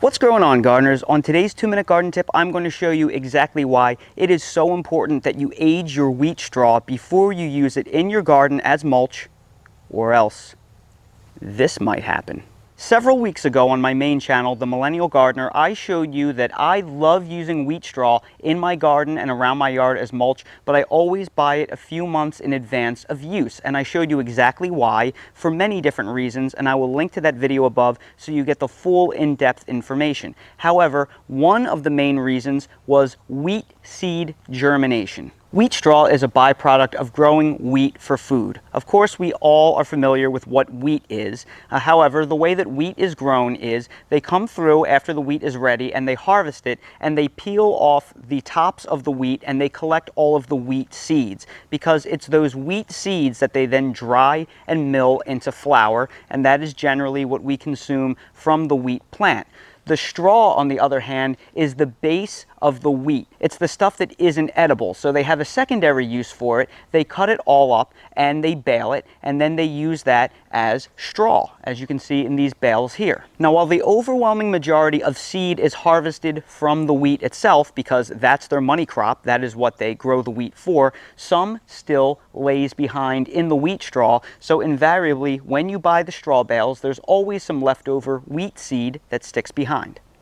What's going on, gardeners? On today's 2-minute garden tip, I'm going to show you exactly why it is so important that you age your wheat straw before you use it in your garden as mulch, or else this might happen. Several weeks ago on my main channel, The Millennial Gardener, I showed you that I love using wheat straw in my garden and around my yard as mulch, but I always buy it a few months in advance of use. And I showed you exactly why for many different reasons, and I will link to that video above so you get the full in-depth information. However, one of the main reasons was wheat seed germination. Wheat straw is a byproduct of growing wheat for food. Of course, we all are familiar with what wheat is. However, the way that wheat is grown is they come through after the wheat is ready and they harvest it and they peel off the tops of the wheat and they collect all of the wheat seeds, because it's those wheat seeds that they then dry and mill into flour, and that is generally what we consume from the wheat plant. The straw, on the other hand, is the base of the wheat. It's the stuff that isn't edible, so they have a secondary use for it. They cut it all up and they bale it, and then they use that as straw, as you can see in these bales here. Now, while the overwhelming majority of seed is harvested from the wheat itself, because that's their money crop, that is what they grow the wheat for, some still lays behind in the wheat straw. So invariably, when you buy the straw bales, there's always some leftover wheat seed that sticks behind.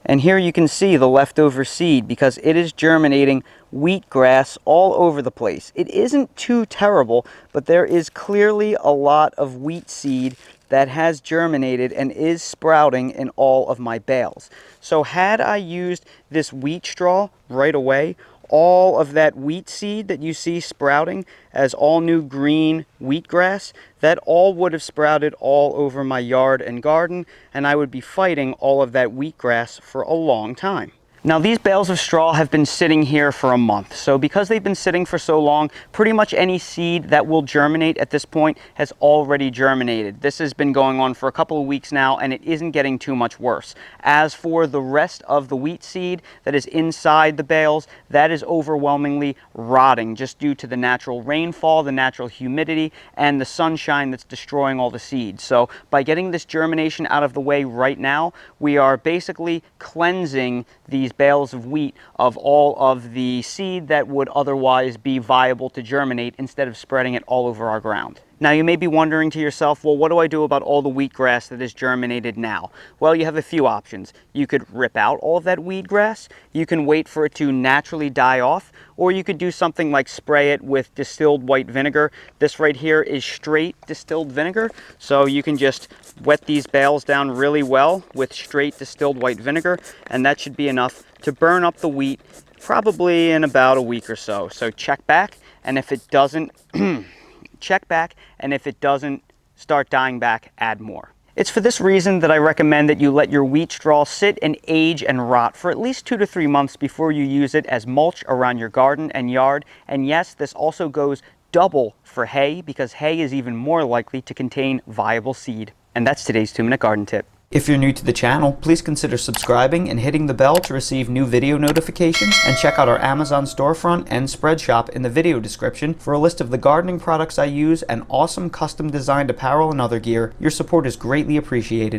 And here you can see the leftover seed, because it is germinating wheatgrass all over the place. It isn't too terrible, but there is clearly a lot of wheat seed that has germinated and is sprouting in all of my bales. So had I used this wheat straw right away, all of that wheat seed that you see sprouting as all new green wheatgrass, that all would have sprouted all over my yard and garden, and I would be fighting all of that wheatgrass for a long time. Now, these bales of straw have been sitting here for a month, so because they've been sitting for so long, pretty much any seed that will germinate at this point has already germinated. This has been going on for a couple of weeks now, and it isn't getting too much worse. As for the rest of the wheat seed that is inside the bales, that is overwhelmingly rotting just due to the natural rainfall, the natural humidity, and the sunshine that's destroying all the seeds. So by getting this germination out of the way right now, we are basically cleansing these bales of wheat of all of the seed that would otherwise be viable to germinate, instead of spreading it all over our ground. Now, you may be wondering to yourself, well, what do I do about all the wheatgrass that is germinated now? Well, you have a few options. You could rip out all of that wheatgrass, you can wait for it to naturally die off, or you could do something like spray it with distilled white vinegar. This right here is straight distilled vinegar, so you can just wet these bales down really well with straight distilled white vinegar, and that should be enough to burn up the wheat probably in about a week or so. So check back, and if it doesn't check back, and if it doesn't start dying back, add more. It's for this reason that I recommend that you let your wheat straw sit and age and rot for at least 2 to 3 months before you use it as mulch around your garden and yard. And yes, this also goes double for hay, because hay is even more likely to contain viable seed. And that's today's 2-minute garden tip. If you're new to the channel, please consider subscribing and hitting the bell to receive new video notifications, and check out our Amazon storefront and spread shop in the video description for a list of the gardening products I use and awesome custom designed apparel and other gear. Your support is greatly appreciated.